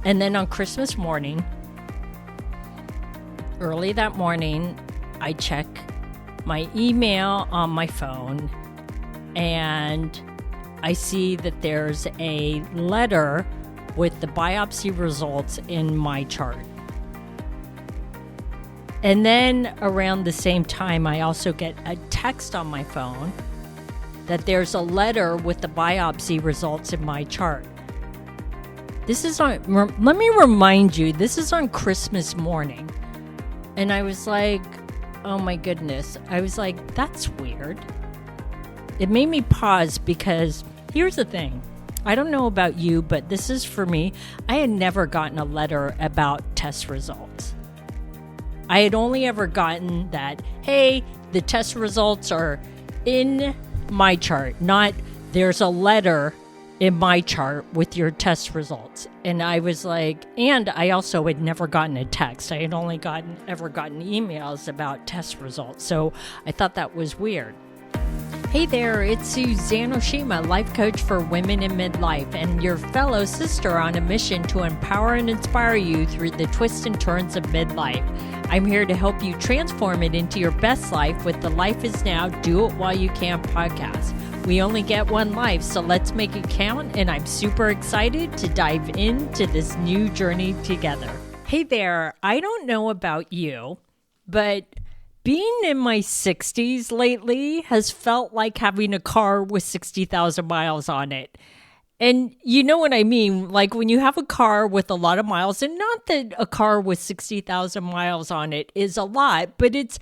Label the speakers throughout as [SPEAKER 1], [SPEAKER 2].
[SPEAKER 1] And then on Christmas morning, early that morning, I check my email on my phone and I see that there's a letter with the biopsy results in my chart. And then around the same time, I also get a text on my phone that there's a letter with the biopsy results in my chart. This is on, let me remind you, this is on Christmas morning. And I was like, oh my goodness. I was like, that's weird. It made me pause because here's the thing. I don't know about you, but this is for me. I had never gotten a letter about test results. I had only ever gotten that, hey, the test results are in my chart, not there's a letter in my chart with your test results. And I was like, and I also had never gotten a text. I had only ever gotten emails about test results. So I thought that was weird. Hey there, it's Suzanne Oshima, life coach for women in midlife, and your fellow sister on a mission to empower and inspire you through the twists and turns of midlife. I'm here to help you transform it into your best life with the Life Is Now, Do It While You Can podcast. We only get one life, so let's make it count, and I'm super excited to dive into this new journey together. Hey there, I don't know about you, but being in my 60s lately has felt like having a car with 60,000 miles on it. And you know what I mean? Like when you have a car with a lot of miles, and not that a car with 60,000 miles on it is a lot, but it's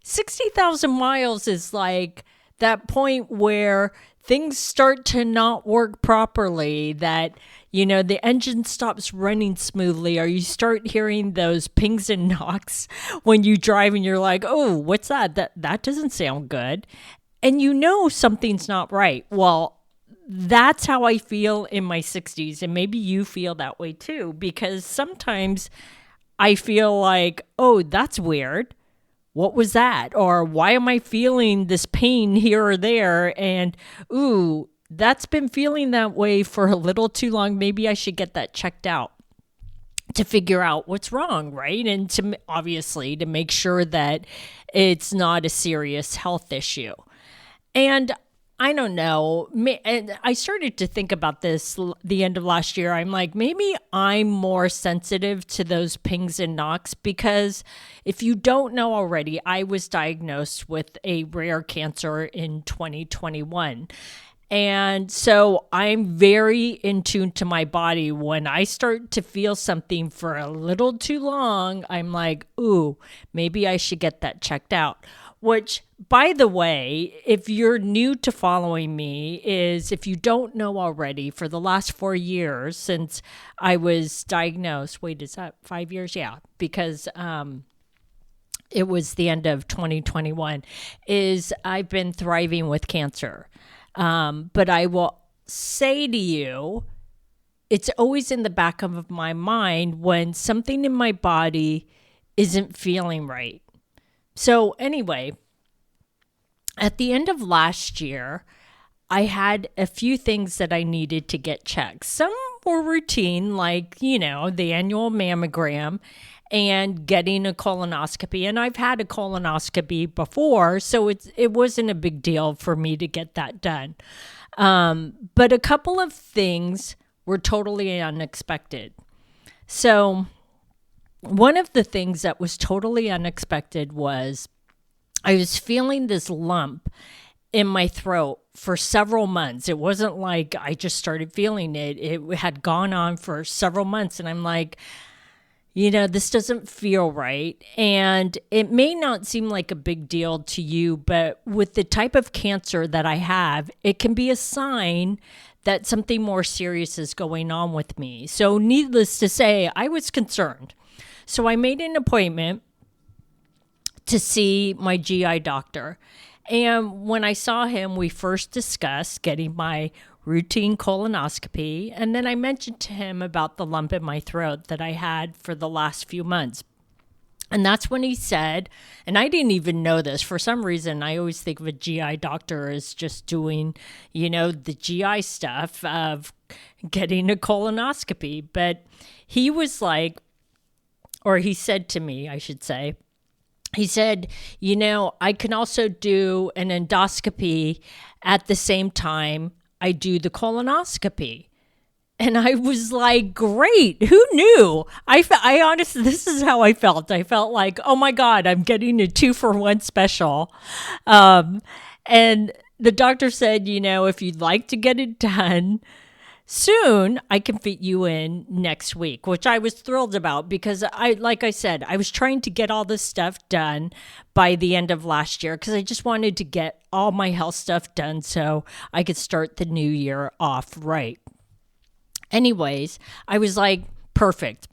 [SPEAKER 1] 60,000 miles is like that point where things start to not work properly, that, you know, the engine stops running smoothly, or you start hearing those pings and knocks when you drive and you're like, oh, what's that? That doesn't sound good. And you know something's not right. Well, that's how I feel in my 60s. And maybe you feel that way too, because sometimes I feel like, oh, that's weird. What was that? Or why am I feeling this pain here or there? And, ooh, that's been feeling that way for a little too long. Maybe I should get that checked out to figure out what's wrong, right? And to obviously to make sure that it's not a serious health issue. And I don't know. And I started to think about this the end of last year. I'm like, maybe I'm more sensitive to those pings and knocks because if you don't know already, I was diagnosed with a rare cancer in 2021. And so I'm very in tune to my body. When I start to feel something for a little too long, I'm like, ooh, maybe I should get that checked out. Which, by the way, if you're new to following me, is if you don't know already, for the last 4 years since I was diagnosed, wait, is that 5 years? Yeah, because it was the end of 2021, is I've been thriving with cancer. But I will say to you, it's always in the back of my mind when something in my body isn't feeling right. So anyway, at the end of last year, I had a few things that I needed to get checked. Some were routine, like, you know, the annual mammogram and getting a colonoscopy. And I've had a colonoscopy before, so it wasn't a big deal for me to get that done. But a couple of things were totally unexpected. So one of the things that was totally unexpected was I was feeling this lump in my throat for several months. It wasn't like I just started feeling it. It had gone on for several months. And I'm like, you know, this doesn't feel right. And it may not seem like a big deal to you, but with the type of cancer that I have, it can be a sign that something more serious is going on with me. So needless to say, I was concerned. So I made an appointment to see my GI doctor. And when I saw him, we first discussed getting my routine colonoscopy. And then I mentioned to him about the lump in my throat that I had for the last few months. And that's when he said, and I didn't even know this. For some reason, I always think of a GI doctor as just doing, the GI stuff of getting a colonoscopy. But he was like, or he said to me, I should say, he said, I can also do an endoscopy at the same time I do the colonoscopy. And I was like, great. Who knew? I honestly, this is how I felt. I felt like, oh my God, I'm getting a 2-for-1 special. And the doctor said, if you'd like to get it done soon, I can fit you in next week, which I was thrilled about because like I said, I was trying to get all this stuff done by the end of last year because I just wanted to get all my health stuff done so I could start the new year off right. Anyways, I was like, perfect.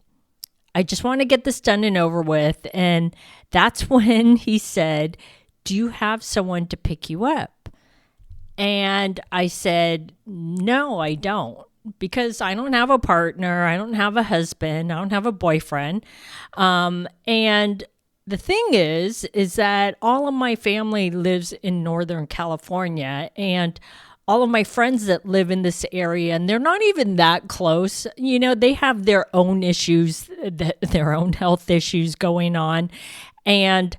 [SPEAKER 1] I just want to get this done and over with. And that's when he said, do you have someone to pick you up? And I said, no, I don't, because I don't have a partner. I don't have a husband. I don't have a boyfriend. And the thing is that all of my family lives in Northern California, and all of my friends that live in this area, and they're not even that close. They have their own issues, their own health issues going on, and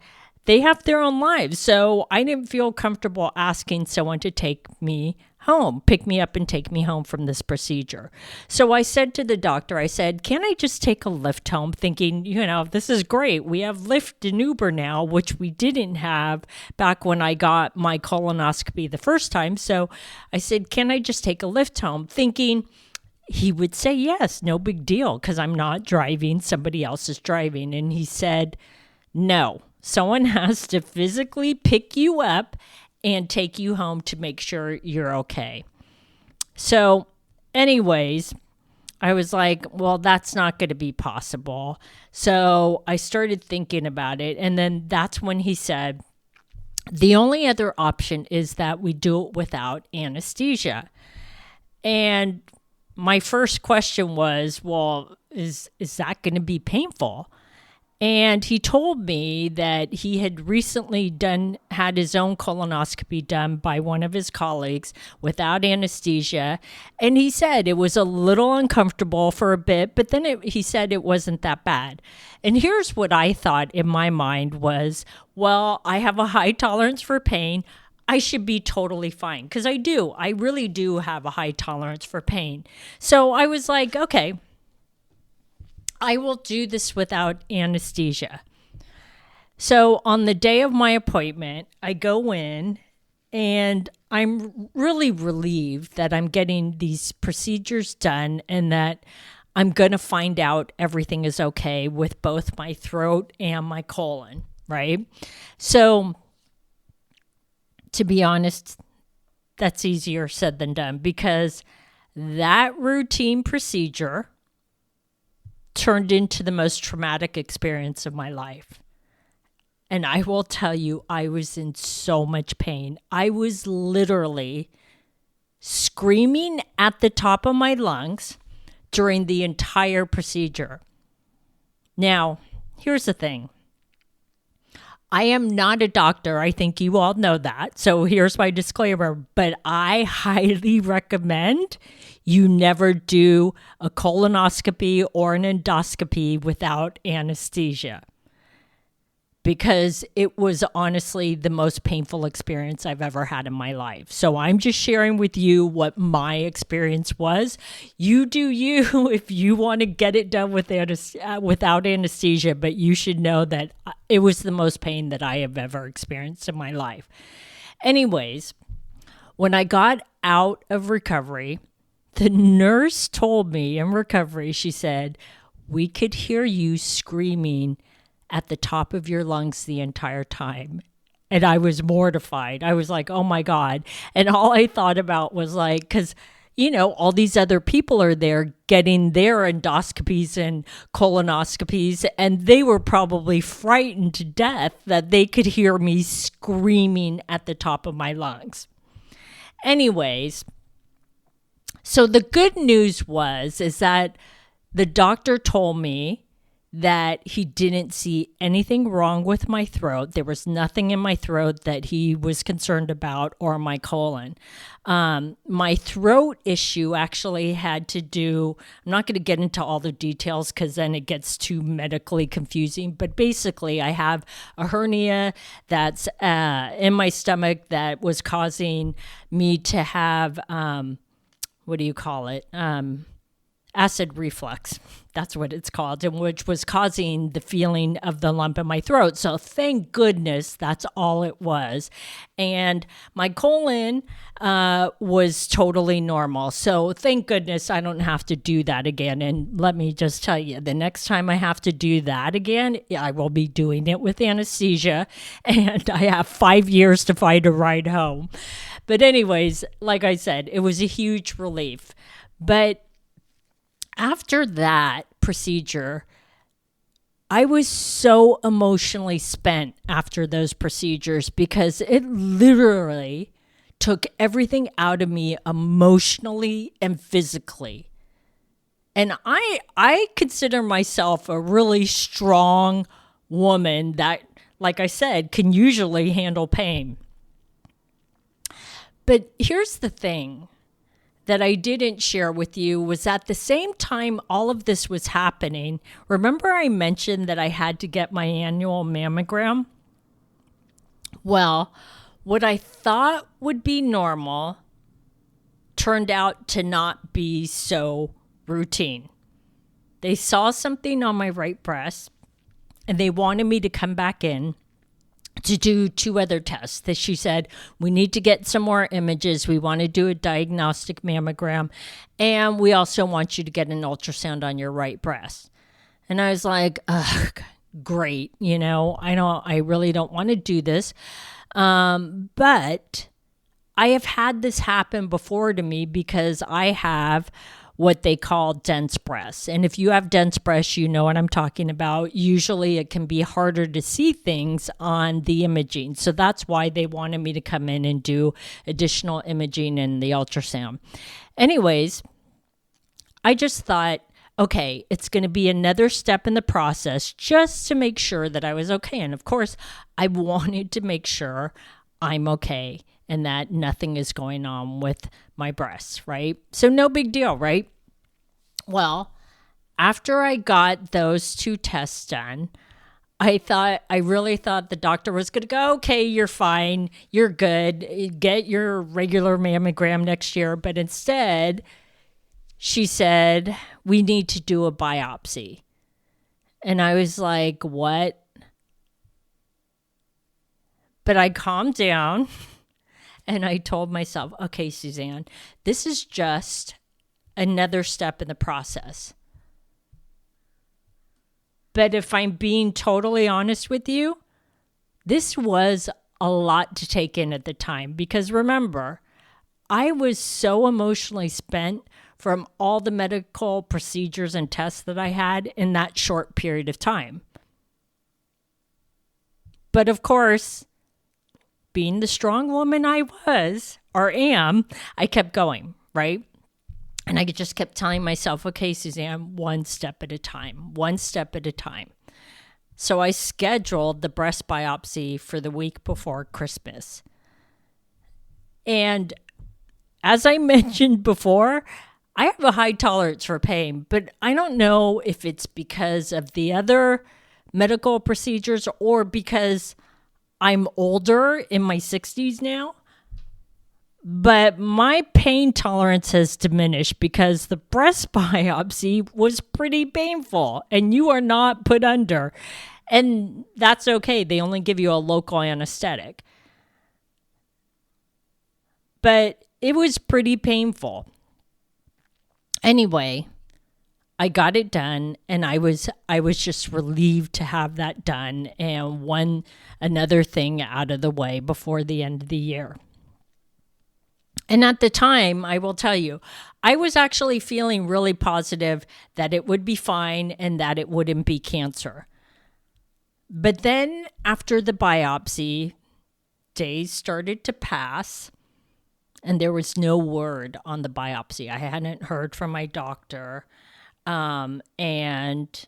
[SPEAKER 1] they have their own lives. So I didn't feel comfortable asking someone to take me home, pick me up and take me home from this procedure. So I said to the doctor, I said, can I just take a Lyft home? Thinking, this is great. We have Lyft and Uber now, which we didn't have back when I got my colonoscopy the first time. So I said, can I just take a Lyft home? Thinking he would say yes, no big deal, because I'm not driving, somebody else is driving. And he said, no, someone has to physically pick you up and take you home to make sure you're okay. So anyways, I was like, well, that's not going to be possible. So I started thinking about it. And then that's when he said, the only other option is that we do it without anesthesia. And my first question was, well, is that going to be painful? And he told me that he had recently had his own colonoscopy done by one of his colleagues without anesthesia. And he said it was a little uncomfortable for a bit, but then he said it wasn't that bad. And here's what I thought in my mind was, well, I have a high tolerance for pain. I should be totally fine, because I do. I really do have a high tolerance for pain. So I was like, okay, I will do this without anesthesia. So on the day of my appointment, I go in and I'm really relieved that I'm getting these procedures done and that I'm going to find out everything is okay with both my throat and my colon, right? So to be honest, that's easier said than done, because that routine procedure turned into the most traumatic experience of my life. And I will tell you, I was in so much pain. I was literally screaming at the top of my lungs during the entire procedure. Now, here's the thing. I am not a doctor. I think you all know that. So here's my disclaimer. But I highly recommend you never do a colonoscopy or an endoscopy without anesthesia, because it was honestly the most painful experience I've ever had in my life. So I'm just sharing with you what my experience was. You do you if you want to get it done without anesthesia, but you should know that it was the most pain that I have ever experienced in my life. Anyways, when I got out of recovery, the nurse told me in recovery, she said, we could hear you screaming at the top of your lungs the entire time. And I was mortified. I was like, oh my God. And all I thought about was like, because, all these other people are there getting their endoscopies and colonoscopies, and they were probably frightened to death that they could hear me screaming at the top of my lungs. Anyways, so the good news is that the doctor told me that he didn't see anything wrong with my throat. There was nothing in my throat that he was concerned about, or my colon. My throat issue actually had to do, I'm not going to get into all the details because then it gets too medically confusing, but basically I have a hernia that's in my stomach that was causing me to have, what do you call it? Acid reflux. That's what it's called, and which was causing the feeling of the lump in my throat. So thank goodness that's all it was. And my colon was totally normal. So thank goodness I don't have to do that again. And let me just tell you, the next time I have to do that again, I will be doing it with anesthesia, and I have 5 years to find a ride home. But anyways, like I said, it was a huge relief. But after that procedure, I was so emotionally spent after those procedures because it literally took everything out of me emotionally and physically. And I consider myself a really strong woman that, like I said, can usually handle pain. But here's the thing that I didn't share with you was at the same time all of this was happening. Remember I mentioned that I had to get my annual mammogram? Well, what I thought would be normal turned out to not be so routine. They saw something on my right breast and they wanted me to come back in to do 2 other tests. That she said, we need to get some more images. We want to do a diagnostic mammogram. And we also want you to get an ultrasound on your right breast. And I was like, ugh, great. I really don't want to do this. But I have had this happen before to me because I have what they call dense breasts. And if you have dense breasts, you know what I'm talking about. Usually it can be harder to see things on the imaging. So that's why they wanted me to come in and do additional imaging and the ultrasound. Anyways, I just thought, okay, it's going to be another step in the process just to make sure that I was okay. And of course, I wanted to make sure I'm okay and that nothing is going on with my breasts, right? So no big deal, right? Well, after I got those 2 tests done, I really thought the doctor was going to go, okay, you're fine, you're good, get your regular mammogram next year. But instead, she said, we need to do a biopsy. And I was like, what? But I calmed down. And I told myself, okay, Suzanne, this is just another step in the process. But if I'm being totally honest with you, this was a lot to take in at the time. Because remember, I was so emotionally spent from all the medical procedures and tests that I had in that short period of time. But of course, being the strong woman I was or am, I kept going, right? And I just kept telling myself, okay, Suzanne, one step at a time, one step at a time. So I scheduled the breast biopsy for the week before Christmas. And as I mentioned before, I have a high tolerance for pain, but I don't know if it's because of the other medical procedures or because I'm older, in my 60s now, but my pain tolerance has diminished because the breast biopsy was pretty painful and you are not put under. And that's okay. They only give you a local anesthetic. But it was pretty painful. Anyway, I got it done and I was just relieved to have that done and another thing out of the way before the end of the year. And at the time, I will tell you, I was actually feeling really positive that it would be fine and that it wouldn't be cancer. But then after the biopsy, days started to pass and there was no word on the biopsy. I hadn't heard from my doctor. And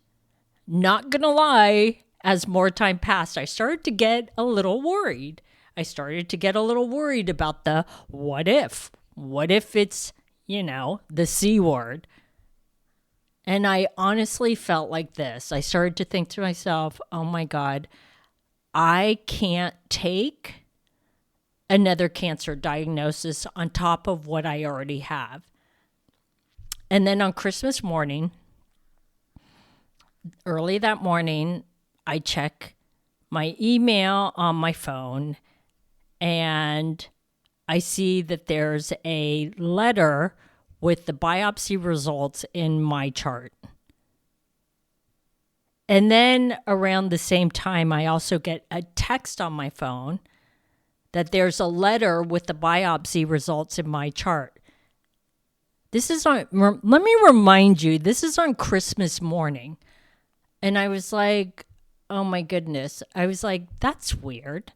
[SPEAKER 1] not gonna lie, as more time passed, I started to get a little worried. I started to get a little worried about the what if. What if it's, the C word? And I honestly felt like this. I started to think to myself, oh my God, I can't take another cancer diagnosis on top of what I already have. And then on Christmas morning, early that morning, I check my email on my phone and I see that there's a letter with the biopsy results in my chart. And then around the same time, I also get a text on my phone that there's a letter with the biopsy results in my chart. This is on, let me remind you, this is on Christmas morning. And I was like, oh my goodness. I was like, that's weird.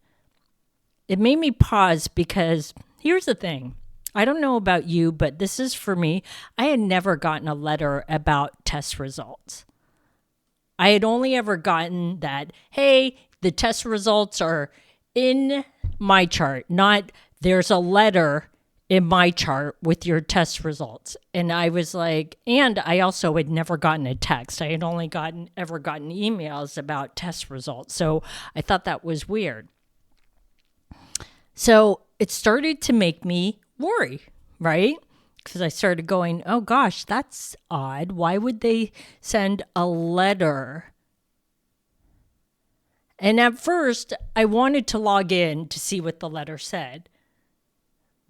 [SPEAKER 1] It made me pause because here's the thing. I don't know about you, but this is for me. I had never gotten a letter about test results. I had only ever gotten that, hey, the test results are in my chart, not there's a letter in my chart with your test results. And I was like, and I also had never gotten a text. I had only ever gotten emails about test results. So I thought that was weird. So it started to make me worry, right? Because I started going, oh gosh, that's odd. Why would they send a letter? And at first, I wanted to log in to see what the letter said.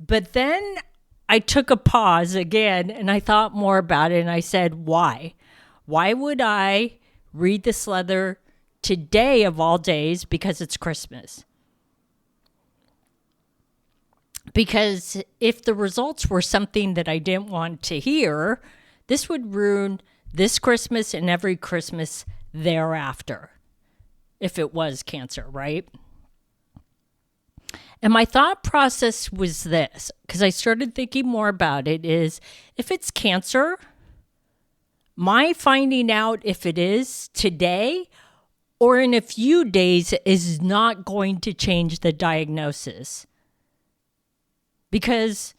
[SPEAKER 1] But then I took a pause again and I thought more about it and I said, why? Why would I read this letter today of all days because it's Christmas? Because if the results were something that I didn't want to hear, this would ruin this Christmas and every Christmas thereafter, if it was cancer, right? And my thought process was this, because I started thinking more about it, is if it's cancer, my finding out if it is today or in a few days is not going to change the diagnosis. Because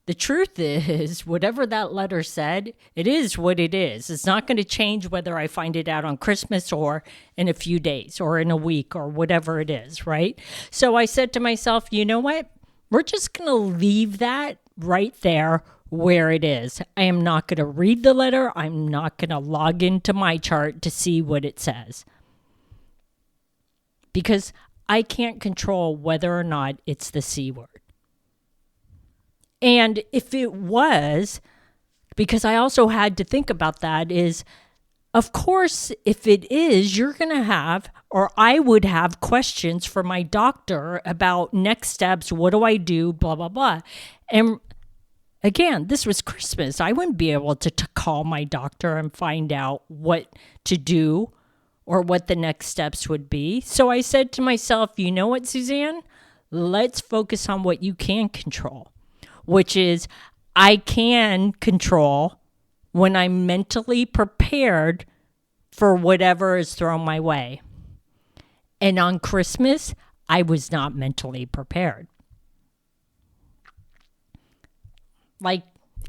[SPEAKER 1] the truth is, whatever that letter said, it is what it is. It's not going to change whether I find it out on Christmas or in a few days or in a week or whatever it is, right? So I said to myself, you know what? We're just going to leave that right there where it is. I am not going to read the letter. I'm not going to log into my chart to see what it says. Because I can't control whether or not it's the C word. And if it was, because I also had to think about that, is, of course, if it is, you're going to have, or I would have questions for my doctor about next steps. What do I do? Blah, blah, blah. And again, this was Christmas. I wouldn't be able to call my doctor and find out what to do or what the next steps would be. So I said to myself, you know what, Suzanne? Let's focus on what you can control. Which is I can control when I'm mentally prepared for whatever is thrown my way. And on Christmas, I was not mentally prepared. Like,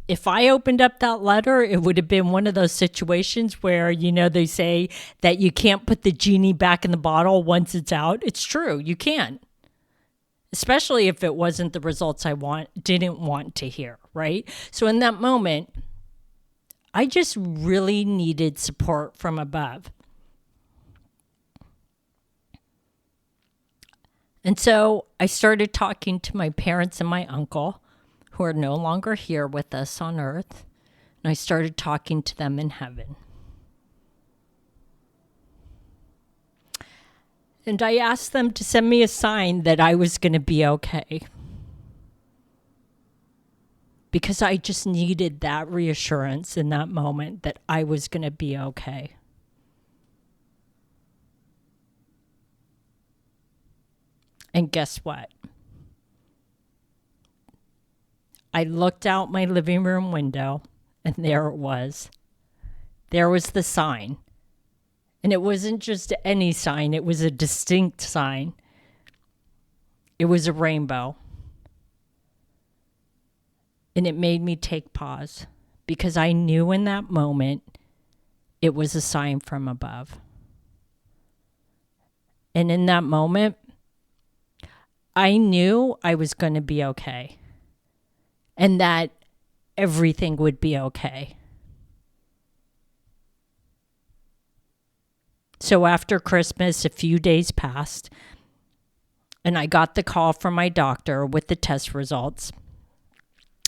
[SPEAKER 1] if I opened up that letter, it would have been one of those situations where, they say that you can't put the genie back in the bottle once it's out. It's true, you can't. Especially if it wasn't the results I didn't want to hear, right? So in that moment, I just really needed support from above. And so I started talking to my parents and my uncle, who are no longer here with us on earth, and I started talking to them in heaven. And I asked them to send me a sign that I was going to be okay. Because I just needed that reassurance in that moment that I was going to be okay. And guess what? I looked out my living room window, and there it was. There was the sign. And it wasn't just any sign, it was a distinct sign. It was a rainbow. And it made me take pause because I knew in that moment it was a sign from above. And in that moment, I knew I was going to be okay and that everything would be okay. So after Christmas, a few days passed, and I got the call from my doctor with the test results.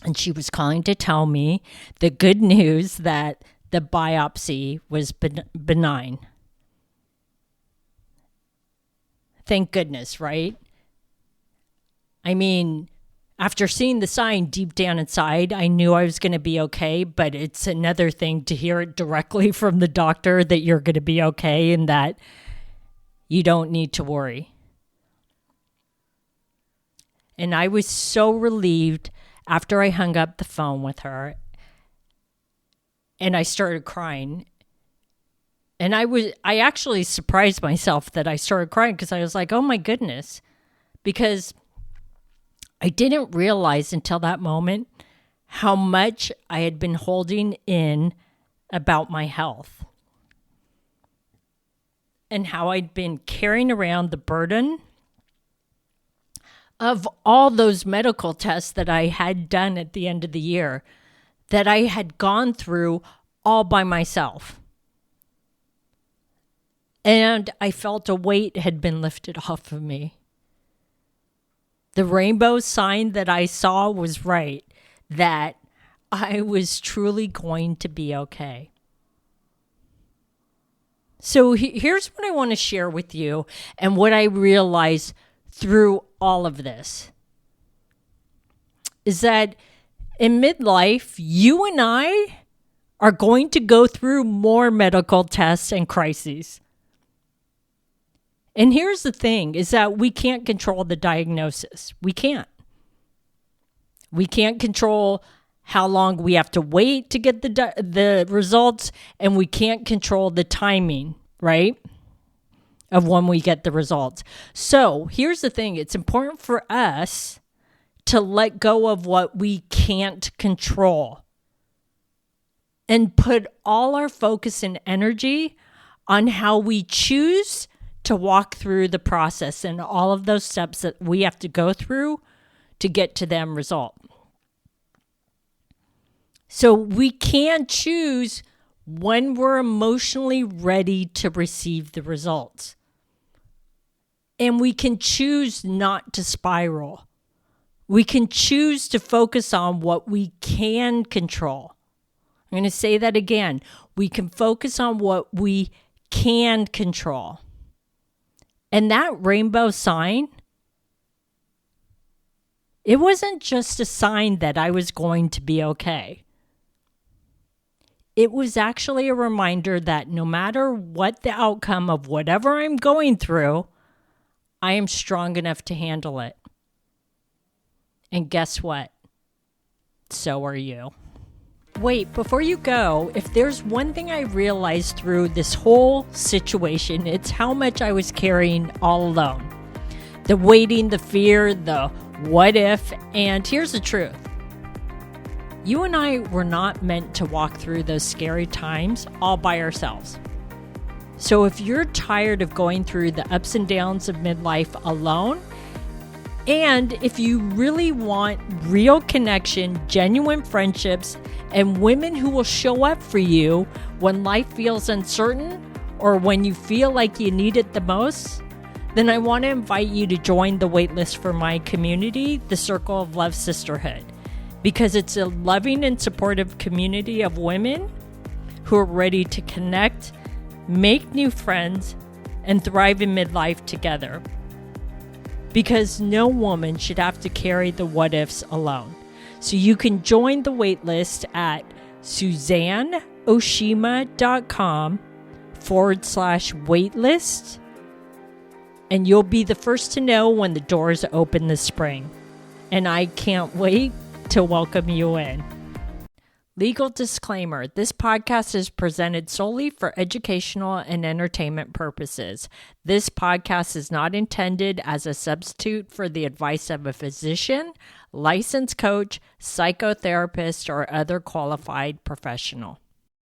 [SPEAKER 1] And she was calling to tell me the good news that the biopsy was benign. Thank goodness, right? I mean, after seeing the sign deep down inside, I knew I was going to be okay, but it's another thing to hear it directly from the doctor that you're going to be okay and that you don't need to worry. And I was so relieved after I hung up the phone with her and I started crying. And I actually surprised myself that I started crying because I was like, oh my goodness, because I didn't realize until that moment how much I had been holding in about my health and how I'd been carrying around the burden of all those medical tests that I had done at the end of the year, that I had gone through all by myself. And I felt a weight had been lifted off of me. The rainbow sign that I saw was right, that I was truly going to be okay. So here's what I want to share with you and what I realized through all of this is that in midlife, you and I are going to go through more medical tests and crises. And here's the thing, is that we can't control the diagnosis. We can't. We can't control how long we have to wait to get the results, and we can't control the timing, right, of when we get the results. So here's the thing. It's important for us to let go of what we can't control and put all our focus and energy on how we choose to walk through the process and all of those steps that we have to go through to get to the end result. So we can choose when we're emotionally ready to receive the results. And we can choose not to spiral. We can choose to focus on what we can control. I'm going to say that again. We can focus on what we can control. And that rainbow sign, it wasn't just a sign that I was going to be okay. It was actually a reminder that no matter what the outcome of whatever I'm going through, I am strong enough to handle it. And guess what? So are you. Wait, before you go, if there's one thing I realized through this whole situation, it's how much I was carrying all alone. The waiting, the fear, the what if, and here's the truth. You and I were not meant to walk through those scary times all by ourselves. So if you're tired of going through the ups and downs of midlife alone, and if you really want real connection, genuine friendships, and women who will show up for you when life feels uncertain or when you feel like you need it the most, then I want to invite you to join the waitlist for my community, the Circle of Love Sisterhood, because it's a loving and supportive community of women who are ready to connect, make new friends, and thrive in midlife together. Because no woman should have to carry the what ifs alone. So you can join the waitlist at SuzanneOshima.com/waitlist. And you'll be the first to know when the doors open this spring. And I can't wait to welcome you in. Legal disclaimer. This podcast is presented solely for educational and entertainment purposes. This podcast is not intended as a substitute for the advice of a physician, licensed coach, psychotherapist, or other qualified professional.